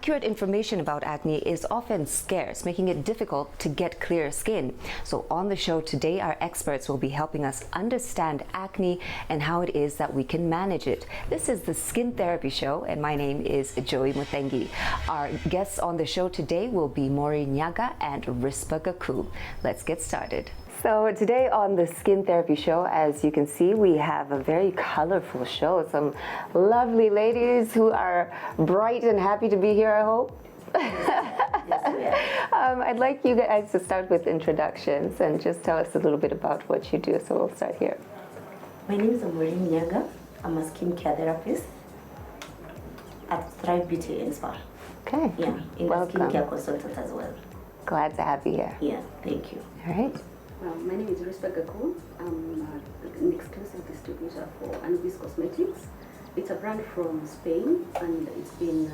Accurate information about acne is often scarce, making it difficult to get clear skin. So on the show today, our experts will be helping us understand acne and how it is that we can manage it. This is the Skin Therapy Show, and my name is Joey Muthengi. Our guests on the show today will be Mori Nyaga and Rispa Gaku. Let's get started. So today on the Skin Therapy Show, as you can see, we have a very colorful show. Some lovely ladies who are bright and happy to be here, I hope. I'd like you guys to start with introductions and just tell us a little bit about what you do. So we'll start here. My name is Mori Nyaga. I'm a skincare therapist at Thrive Beauty and Spa. Okay. Yeah, and a skincare consultant as well. Glad to have you here. Yeah, thank you. All right. My name is Rispa Gaku. I'm an exclusive distributor for Anubis Cosmetics. It's a brand from Spain, and it's been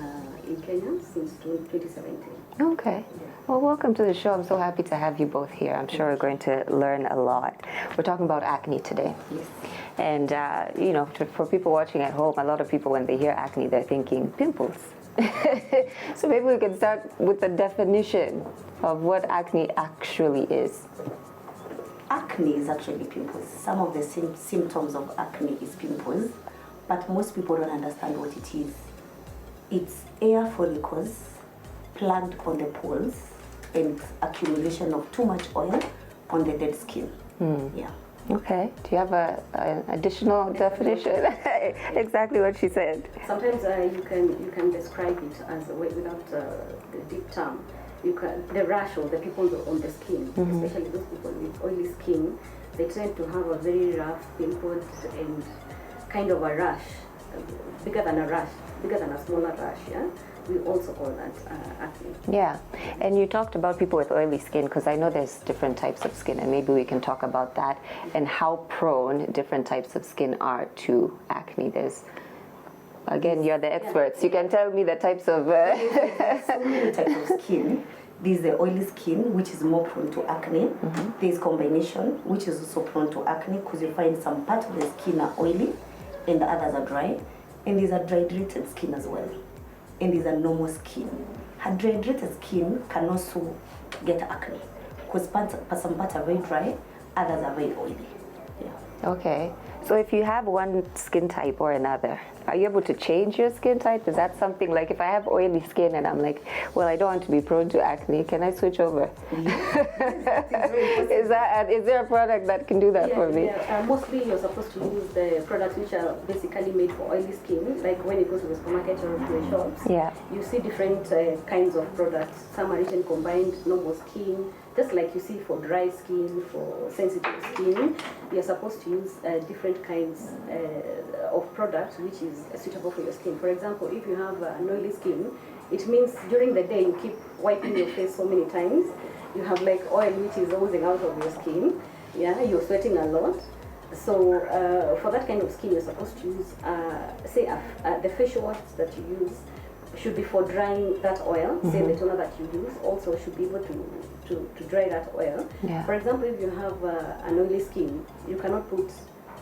in Kenya since 2017. Okay. Well, welcome to the show. I'm so happy to have you both here. I'm sure we're going to learn a lot. We're talking about acne today. Yes. And, you know, for people watching at home, a lot of people, when they hear acne, they're thinking pimples. So maybe we can start with the definition of what acne actually is. Acne is actually pimples. Some of the symptoms of acne is pimples, but most people don't understand what it is. It's hair follicles plugged on the pores and accumulation of too much oil on the dead skin. Yeah. Okay. Do you have an additional definition? Exactly what she said. Sometimes you can describe it as without the deep term. The rash or the pimples on the skin, especially those people with oily skin, they tend to have a very rough pimples and kind of a rash, bigger than a smaller rash. Yeah, we also call that acne. Yeah, and you talked about people with oily skin, because I know there's different types of skin, and maybe we can talk about that and how prone different types of skin are to acne. There's, again, you're the experts. Yeah. You can tell me the types of... There's so many types of skin. There's the oily skin, which is more prone to acne. There's combination, which is also prone to acne, because you find some parts of the skin are oily and the others are dry. And there's a dehydrated skin as well. And there's a normal skin. A dehydrated skin can also get acne, because some parts are very dry, others are very oily. Yeah. Okay. So if you have one skin type or another, are you able to change your skin type? Is that something, like if I have oily skin and I'm like, well, I don't want to be prone to acne, can I switch over? Is there a product that can do that for me? Yeah. Mostly you're supposed to use the products which are basically made for oily skin. Like when you go to the supermarket or to the shops, you see different kinds of products. Some are written combined, normal skin, just like you see for dry skin, for sensitive skin. You're supposed to use different kinds of products which is suitable for your skin. For example, if you have an oily skin, it means during the day you keep wiping your face so many times. You have like oil which is oozing out of your skin. Yeah, you're sweating a lot. So for that kind of skin, you're supposed to use, the facial wash that you use should be for drying that oil. Say the toner that you use also should be able to dry that oil. Yeah. For example, if you have an oily skin, you cannot put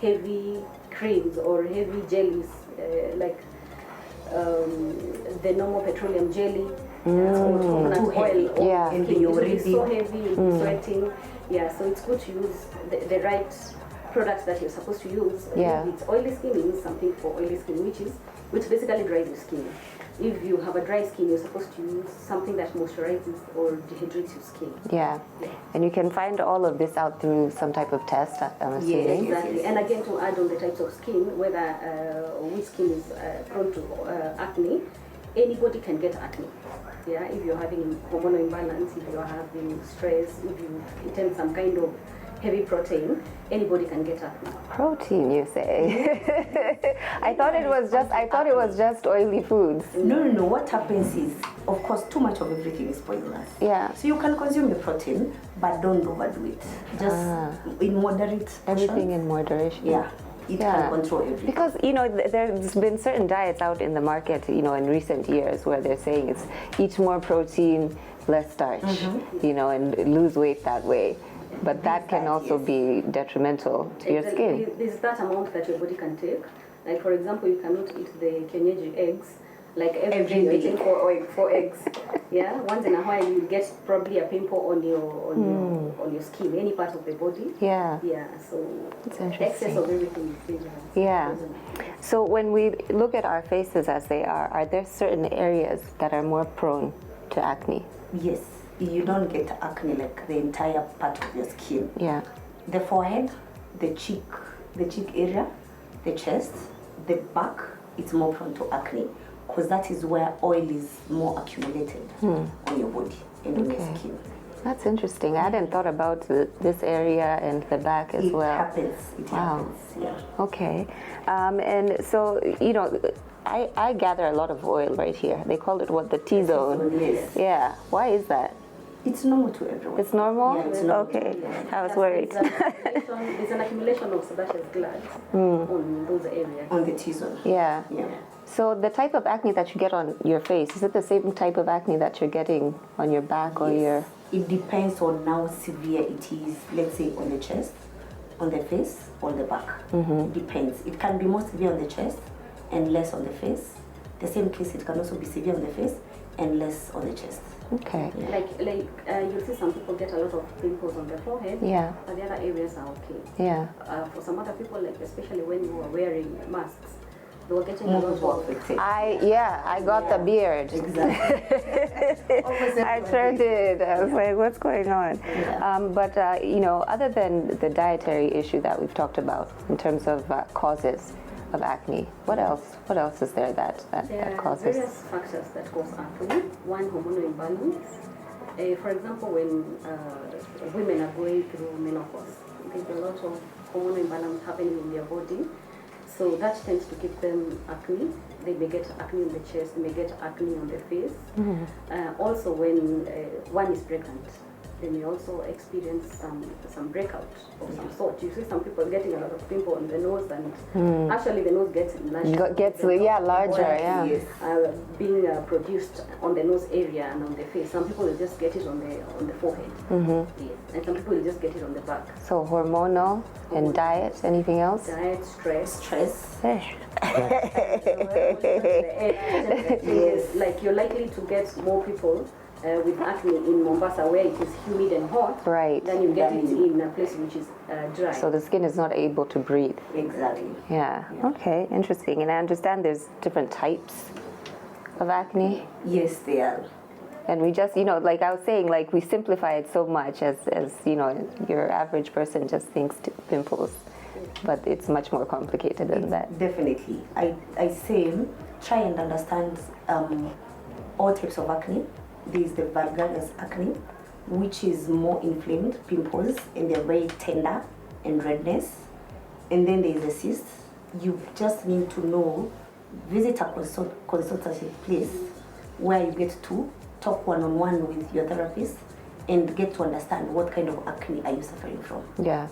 heavy creams or heavy jellies like the normal petroleum jelly or coconut oil. Yeah. It's so heavy, you'll be sweating. Yeah, so it's good to use the right products that you're supposed to use. Yeah. If it's oily skin, you use something for oily skin, which basically dries your skin. If you have a dry skin, you're supposed to use something that moisturizes or dehydrates your skin. Yeah. And you can find all of this out through some type of test, I'm assuming. Yes, exactly. And again, to add on the types of skin, whether which skin is prone to acne, anybody can get acne. Yeah, if you're having hormonal imbalance, if you're having stress, if you've eaten some kind of heavy protein, anybody can get acne. Protein, you say? I thought it was just oily foods. No. What happens is, of course, too much of everything is poisonous. Yeah. So you can consume your protein, but don't overdo it. Just in moderate. Everything in moderation. Yeah. It can control everything. Because, you know, there's been certain diets out in the market, you know, in recent years where they're saying it's eat more protein, less starch, you know, and lose weight that way. But that can also be detrimental to your skin. There's that amount that your body can take. Like, for example, you cannot eat the kienyeji eggs Like every day you're eating four eggs. Yeah, once in a while you get probably a pimple on your skin, any part of the body. Yeah. Yeah, so it's interesting. Excess of everything is dangerous. Yeah. So when we look at our faces as they are there certain areas that are more prone to acne? Yes. You don't get acne like the entire part of your skin. Yeah. The forehead, the cheek area, the chest, the back, it's more prone to acne because that is where oil is more accumulated on your body and on your skin. That's interesting. I hadn't thought about this area and the back as well. It happens, yeah. Okay. And so, you know, I gather a lot of oil right here. They call it what, the T-zone? Yes. Yeah. Why is that? It's normal to everyone. It's normal? Yeah, it's normal. Okay. I was worried. There's an accumulation of sebaceous glands on those areas. On the T-zone. Yeah. Yeah. So the type of acne that you get on your face, is it the same type of acne that you're getting on your back or your... It depends on how severe it is, let's say on the chest, on the face, or the back. It depends. It can be more severe on the chest and less on the face. The same case, it can also be severe on the face and less on the chest. Okay. Yeah. Like you'll see some people get a lot of pimples on their forehead. Yeah. But the other areas are okay. Yeah. For some other people, like especially when you are wearing masks, they were getting a More lot of affected. I got the beard. Exactly. I sure did. I was like, what's going on? Yeah. But you know, other than the dietary issue that we've talked about in terms of causes of acne, what else? What else is there that causes? There are various factors that cause acne. One, hormonal imbalance. For example, when women are going through menopause, there's a lot of hormonal imbalance happening in their body. So that tends to give them acne. They may get acne on the chest, they may get acne on their face. Also, when one is pregnant, they may also experience some breakout of some sort. You see some people getting a lot of pimple on the nose, and actually the nose gets enlarged. Gets larger, yeah. Yes. Being produced on the nose area and on the face. Some people will just get it on the forehead. Yes. And some people will just get it on the back. So hormonal and diet, anything else? Diet, stress. Yes. Like you're likely to get more people with acne in Mombasa where it is humid and hot. Right. Then you get it in a place which is dry. So the skin is not able to breathe. Exactly. Yeah. Okay, interesting. And I understand there's different types of acne. Yes, they are. And we just, you know, like I was saying, like we simplify it so much as you know, your average person just thinks pimples. But it's much more complicated than that. Definitely. I say try and understand all types of acne. There is the vulgaris acne, which is more inflamed pimples and they're very tender and redness. And then there is a cyst. You just need to know, visit a consultative place where you get to talk one-on-one with your therapist and get to understand what kind of acne are you suffering from. Yeah.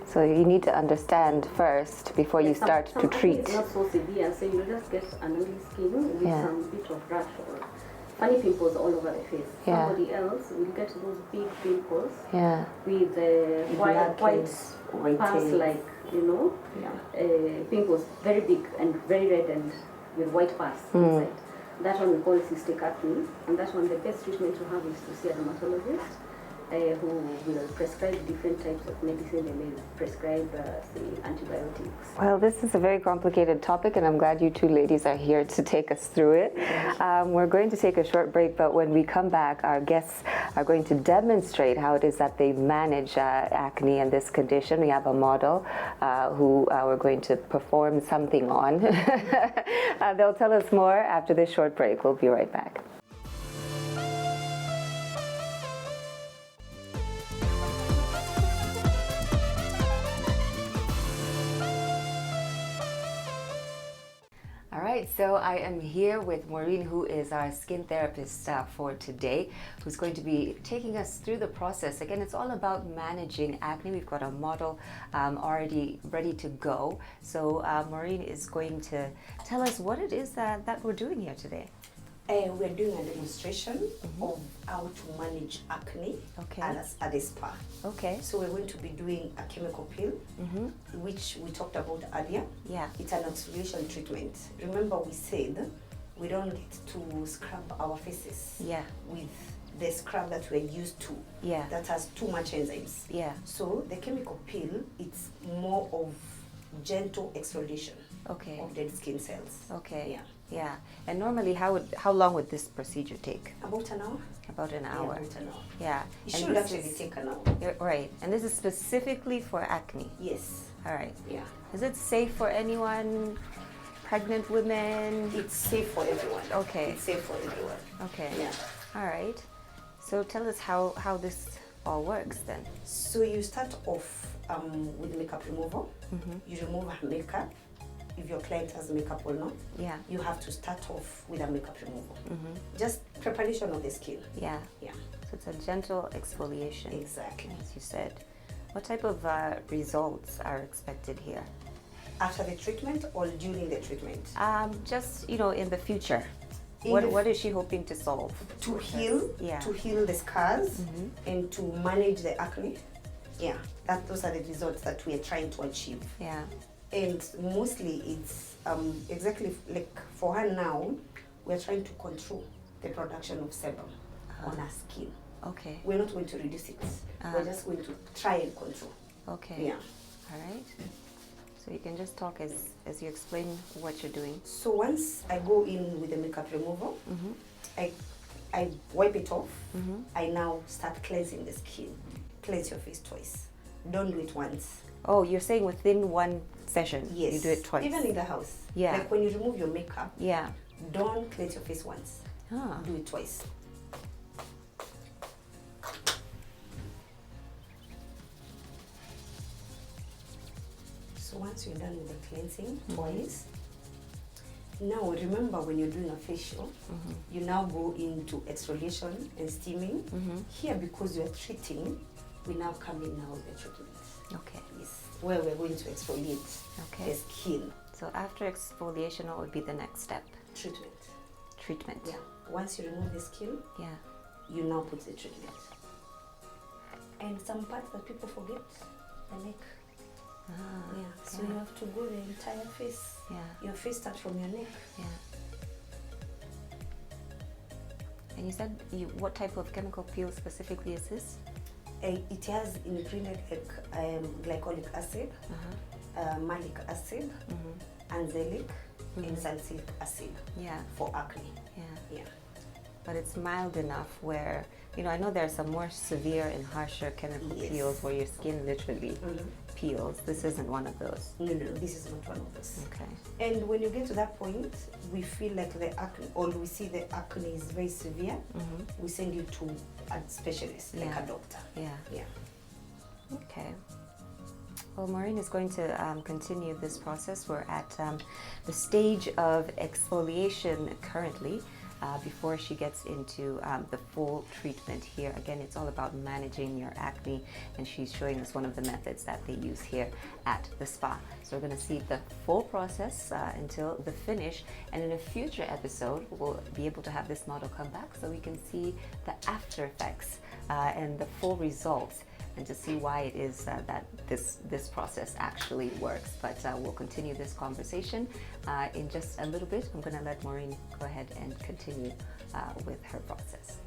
So you need to understand first before you start to treat. It's not so severe, so you just get an oily skin with some bit of rash or funny pimples all over the face. Yeah. Somebody else will get those big pimples with white pus, like, you know, pimples very big and very red and with white pus inside. That one we call cystic acne, and that one the best treatment to have is to see a dermatologist who will prescribe different types of medicine. They may prescribe, say, antibiotics. Well, this is a very complicated topic, and I'm glad you two ladies are here to take us through it. We're going to take a short break, but when we come back, our guests are going to demonstrate how it is that they manage acne and this condition. We have a model who we're going to perform something on. They'll tell us more after this short break. We'll be right back. So I am here with Maureen, who is our skin therapist for today, who's going to be taking us through the process. Again, it's all about managing acne. We've got a model already ready to go. So Maureen is going to tell us what it is that we're doing here today. We're doing a demonstration of how to manage acne at a spa. Okay. So we're going to be doing a chemical peel, which we talked about earlier. Yeah. It's an exfoliation treatment. Remember we said we don't get to scrub our faces Yeah. with the scrub that we're used to. Yeah. That has too much enzymes. Yeah. So the chemical peel, it's more of gentle exfoliation Okay. of dead skin cells. Okay. Yeah. Yeah. And normally, how long would this procedure take? About an hour. About an Yeah, hour. about an hour. Yeah. It And should this actually is- take an hour. Yeah, right. And this is specifically for acne. Yes. All right. Yeah. Is it safe for anyone? Pregnant women? It's safe for everyone. Okay. It's safe for everyone. Okay. Yeah. All right. So tell us how this all works then. So you start off with makeup removal. You remove her makeup. If your client has makeup or not, Yeah. you have to start off with a makeup removal. Just preparation of the skin. Yeah. Yeah, So it's a gentle exfoliation, exactly. as you said. What type of results are expected here? After the treatment or during the treatment? Just in the future. In What the what is she hoping to solve? To heal, Yeah. to heal the scars and to manage the acne. Yeah, those are the results that we are trying to achieve. Yeah. And mostly it's exactly like for her now, we're trying to control the production of sebum on her skin. Okay. We're not going to reduce it. We're just going to try and control. Okay. Yeah. All right. So you can just talk as you explain what you're doing. So once I go in with the makeup removal, I wipe it off. I now start cleansing the skin. Cleanse your face twice. Don't do it once. Oh, you're saying within one session? Yes. You do it twice? Even in the house. Yeah. Like when you remove your makeup, Yeah. don't cleanse your face once. Ah. Do it twice. So once you're done with the cleansing twice, now remember when you're doing a facial, you now go into exfoliation and steaming. Here, because you're treating, we now come in now with the treatment. Okay. Yes, where we're going to exfoliate Okay. the skin. So after exfoliation, what would be the next step? Treatment. Treatment. Yeah. Once you remove the skin, Yeah. you now put the treatment. And some parts that people forget, the neck. Ah, Yeah. So yeah. you have to go the entire face. Yeah. Your face starts from your neck. Yeah. And you said what type of chemical peel specifically is this? It has ingredient like glycolic acid, malic acid, anzelic, and salicylic acid Yeah. for acne. Yeah. Yeah. But it's mild enough where, I know there are some more severe and harsher chemical Yes. peels where your skin literally peels. This isn't one of those. No, this is not one of those. Okay. And when you get to that point, we feel like the acne, or we see the acne is very severe, we send you to a specialist, like Yeah. a doctor. Yeah. Yeah. Okay. Well, Maureen is going to continue this process. We're at the stage of exfoliation currently before she gets into the full treatment here. Again, it's all about managing your acne, and she's showing us one of the methods that they use here at the spa. So we're going to see the full process until the finish, and in a future episode, we'll be able to have this model come back so we can see the after effects and the full results, and to see why it is that this process actually works. But we'll continue this conversation in just a little bit. I'm going to let Maureen go ahead and continue with her process.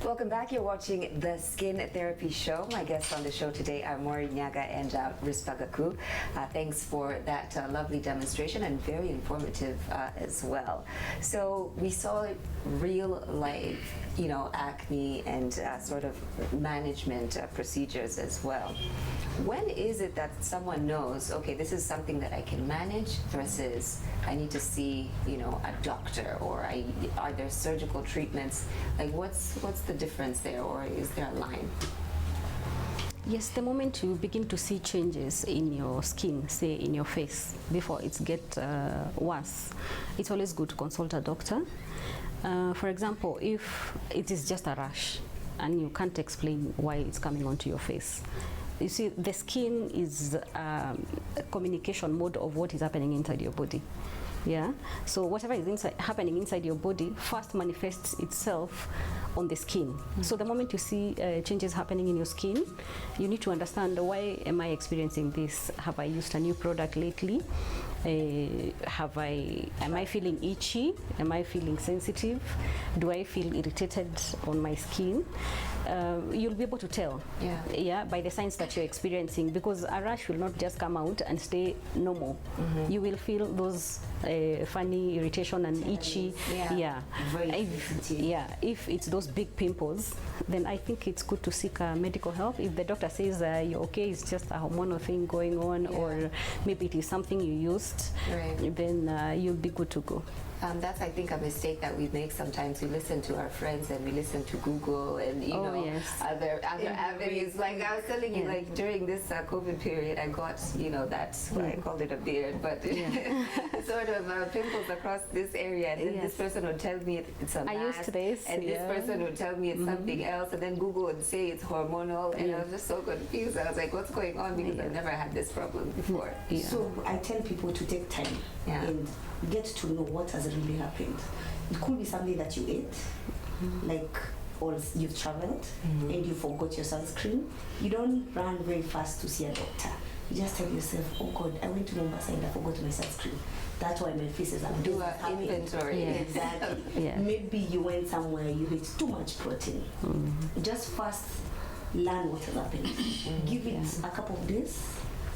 Welcome back. You're watching the Skin Therapy Show. My guests on the show today are Maureen Nyaga and Rispagaku. Thanks for that lovely demonstration, and very informative as well. So we saw real life acne and sort of management procedures as well. When is it that someone knows, okay, this is something that I can manage versus I need to see, a doctor, or are there surgical treatments? Like, what's the difference there, or is there a line? Yes, the moment you begin to see changes in your skin, say in your face, before it gets worse, it's always good to consult a doctor. For example, if it is just a rash and you can't explain why it's coming onto your face, you see, the skin is a communication mode of what is happening inside your body. Yeah, so whatever is happening inside your body first manifests itself on the skin. So the moment you see changes happening in your skin, you need to understand, why am I experiencing this? Have I used a new product lately? Am I feeling itchy? Am I feeling sensitive? Do I feel irritated on my skin? You'll be able to tell, by the signs that you're experiencing, because a rash will not just come out and stay normal. You will feel those funny irritation and itchy. If it's those big pimples, then I think it's good to seek medical help. If the doctor says you're okay, it's just a hormonal thing going on, or maybe it is something you used, then you'll be good to go. That's, I think, a mistake that we make sometimes. We listen to our friends and we listen to Google and other avenues. Like I was telling you, like during this COVID period, I got I called it a beard, but sort of pimples across this area. And then this person would tell me it's a mass, I used this, and this person would tell me it's something else, and then Google would say it's hormonal, and I was just so confused. I was like, what's going on? Because I've never had this problem before. So I tell people to take time and get to know what has really happened. It could be something that you ate, like, or you've traveled and you forgot your sunscreen. You don't run very fast to see a doctor. You just tell yourself, oh God, I went to Mombasa and I forgot my sunscreen. That's why my face is like, do an inventory. Exactly. Maybe you went somewhere, you ate too much protein. Just first learn what has happened. Give it a couple of days.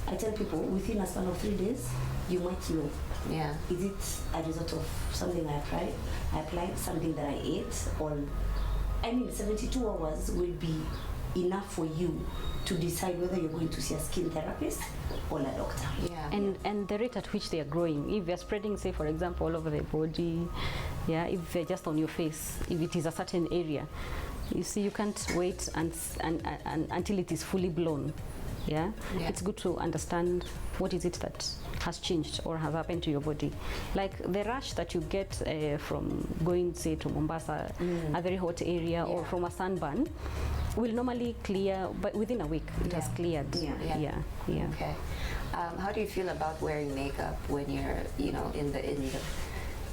I tell people, within a span of 3 days, you might know. Is it a result of something I applied, something that I ate, or 72 hours will be enough for you to decide whether you're going to see a skin therapist or a doctor. And the rate at which they are growing. If they're spreading, say for example, all over the body, if they're just on your face, if it is a certain area, you see, you can't wait until it is fully blown. It's good to understand what is it that has changed or has happened to your body. Like the rash that you get from going, say, to Mombasa, a very hot area, or from a sunburn, will normally clear, but within a week it has cleared. Okay. How do you feel about wearing makeup when you're,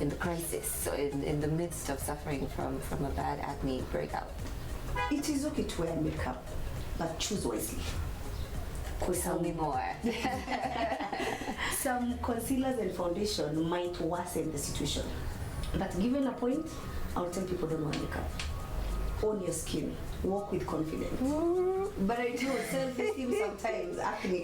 in the crisis, so in the midst of suffering from a bad acne breakout? It is okay to wear makeup, but choose wisely. Tell me more. Some concealers and foundation might worsen the situation. But given a point, I'll tell people, don't wear makeup. Own your skin. Walk with confidence. But I do self-esteem sometimes. Acne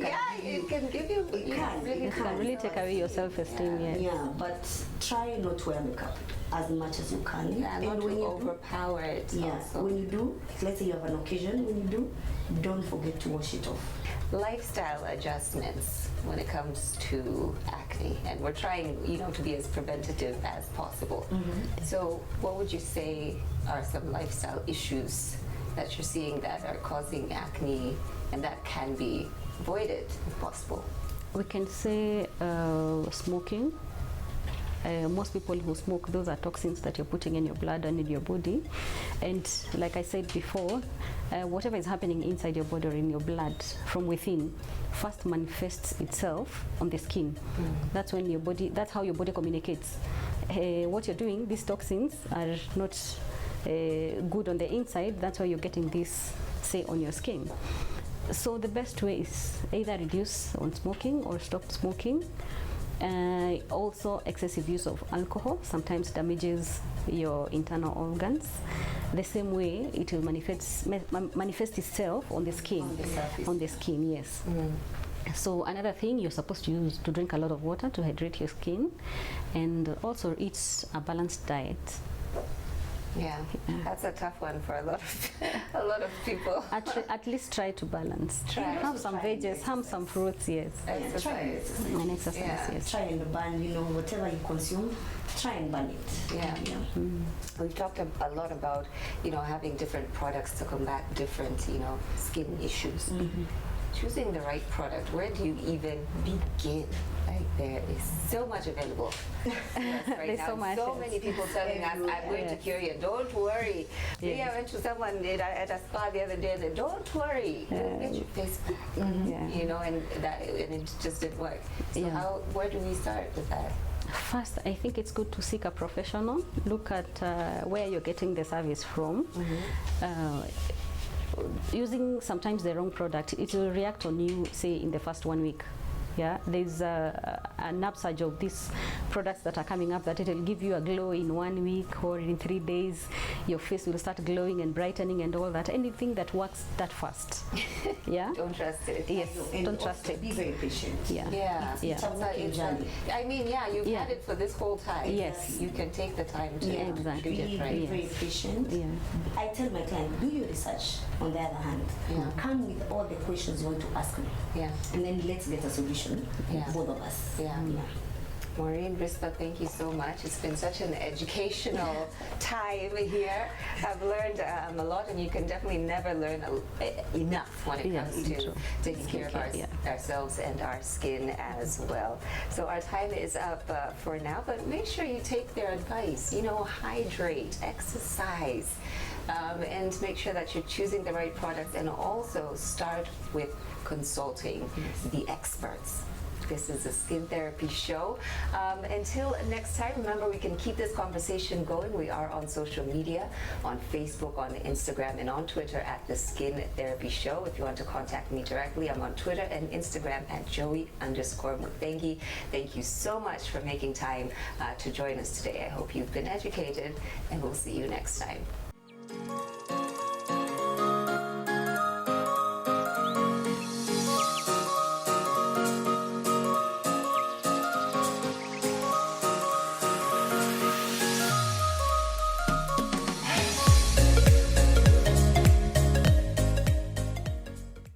can give you. It can really take away your self-esteem. But try not to wear makeup as much as you can. And not to overpower it. Also. When you do, let's say you have an occasion, when you do, don't forget to wash it off. Lifestyle adjustments when it comes to acne, and we're trying to be as preventative as possible. So what would you say are some lifestyle issues that you're seeing that are causing acne and that can be avoided if possible? We can say smoking. Most people who smoke, those are toxins that you're putting in your blood and in your body. And like I said before, whatever is happening inside your body or in your blood from within first manifests itself on the skin. That's when your body, that's how your body communicates. What you're doing, these toxins are not good on the inside. That's why you're getting this, say, on your skin. So the best way is either reduce on smoking or stop smoking. Also, excessive use of alcohol sometimes damages your internal organs. The same way it will manifest itself on the skin. On the skin, yes. So another thing, you're supposed to use to drink a lot of water to hydrate your skin, and also eat a balanced diet. Yeah, that's a tough one for a lot of people. At least try to balance. Have some veggies, have some fruits, yes. Exercise. And exercise, yes. Try and burn, whatever you consume, try and burn it. Yeah. We've talked a lot about, having different products to combat different, skin issues. Choosing the right product, where do you even begin? Like, there is so much available right There's now. So much. So many people telling us, I'm going to cure you. Don't worry. I went to someone at a spa the other day and said, don't worry. Get your face back. And it just didn't work. So where do we start with that? First, I think it's good to seek a professional. Look at where you're getting the service from. Using sometimes the wrong product, it will react on you, say, in the first 1 week. There's an upsurge of these products that are coming up that it will give you a glow in 1 week or in 3 days. Your face will start glowing and brightening and all that. Anything that works that fast. Don't trust it. Yes, don't trust it. Be very patient. It's a working journey. You've had it for this whole time. Yes. You can take the time to exactly. do it right. Be very patient. I tell my client, do your research on the other hand. Come with all the questions you want to ask me. And then let's get a solution. Both of us. Maureen, Rispa, thank you so much. It's been such an educational time here. I've learned a lot, and you can definitely never learn enough when it comes to taking care of ourselves and our skin as well. So our time is up for now, but make sure you take their advice. Hydrate, exercise, and make sure that you're choosing the right products, and also start with consulting the experts. This is a Skin Therapy Show. Until next time, remember, we can keep this conversation going. We are on social media, on Facebook, on Instagram, and on Twitter at the Skin Therapy Show. If you want to contact me directly, I'm on Twitter and Instagram at Joey_Muthengi. Thank you so much for making time to join us today. I hope you've been educated, and we'll see you next time.